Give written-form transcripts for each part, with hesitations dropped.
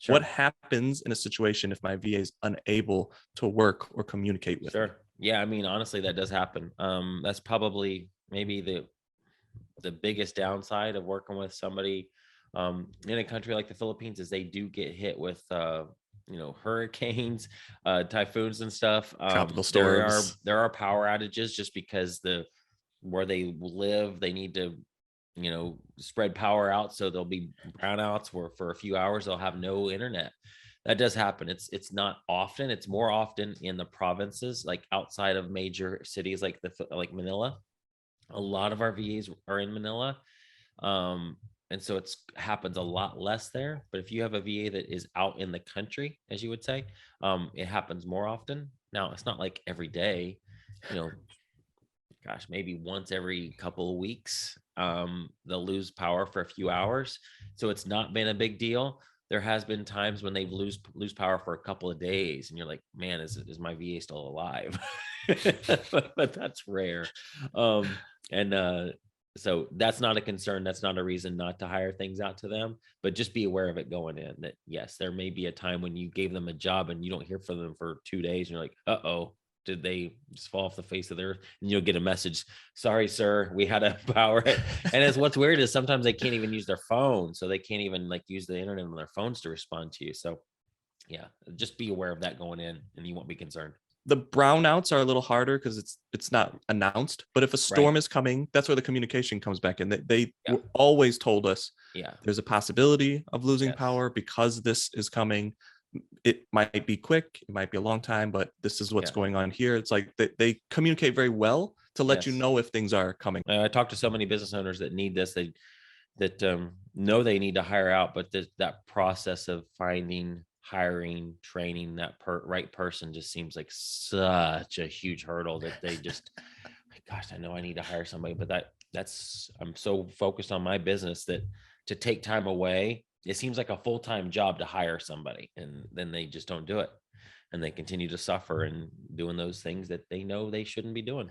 What happens in a situation if my VA is unable to work or communicate with me? Sure. Yeah. I mean, honestly, that does happen. That's probably maybe the biggest downside of working with somebody in a country like the Philippines is they do get hit with hurricanes, typhoons and stuff. Tropical There are storms. there are power outages just because where they live, they need to spread power out, so there'll be brownouts where for a few hours they'll have no internet. That does happen. It's not often. It's more often in the provinces, like outside of major cities like Manila. A lot of our VAs are in Manila. And so it's happens a lot less there. But if you have a VA that is out in the country, as you would say, it happens more often. Now, it's not like every day, you know, gosh, maybe once every couple of weeks, they'll lose power for a few hours. So it's not been a big deal. There has been times when they lose power for a couple of days, and you're like, man, is my VA still alive? But that's rare. And So that's not a concern. That's not a reason not to hire things out to them, but just be aware of it going in that yes, there may be a time when you gave them a job and you don't hear from them for 2 days. And you're like, uh-oh, did they just fall off the face of the earth? And you'll get a message, sorry, sir, we had a power. And it's what's weird is sometimes they can't even use their phone. So they can't even like use the internet on their phones to respond to you. So yeah, just be aware of that going in and you won't be concerned. The brownouts are a little harder because it's not announced. But if a storm Right. is coming, that's where the communication comes back in. They Yeah. always told us Yeah. there's a possibility of losing Yes. power because this is coming. It might be quick, it might be a long time, but this is what's Yeah. going on here. It's like they communicate very well to let you Yes. know if things are coming. I talk to so many business owners that need this. They that know they need to hire out, but that process of finding, hiring, training that right person just seems like such a huge hurdle that they just, gosh, I know I need to hire somebody, but that's I'm so focused on my business that to take time away, it seems like a full-time job to hire somebody, and then they just don't do it, and they continue to suffer and doing those things that they know they shouldn't be doing.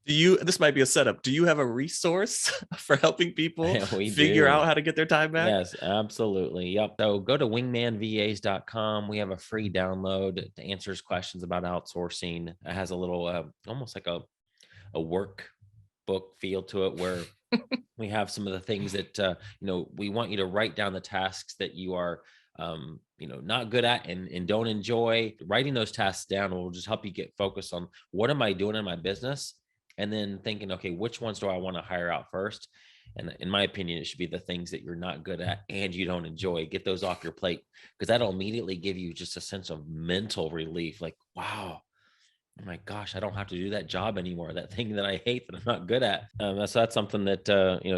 This might be a setup. Do you have a resource for helping people We figure out do. how to get their time back? Yes, absolutely. Yep. So go to wingmanvas.com. We have a free download that answers questions about outsourcing. It has a little, almost like a workbook feel to it where we have some of the things that, we want you to write down the tasks that you are, not good at and don't enjoy. Writing those tasks down will just help you get focused on what am I doing in my business? And then thinking, okay, which ones do I want to hire out first? And in my opinion, it should be the things that you're not good at and you don't enjoy. Get those off your plate because that'll immediately give you just a sense of mental relief. Like, wow, oh my gosh, I don't have to do that job anymore. That thing that I hate that I'm not good at. So that's something that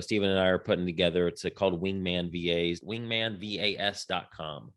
Stephen and I are putting together. It's called Wingman VAs, wingmanvas.com.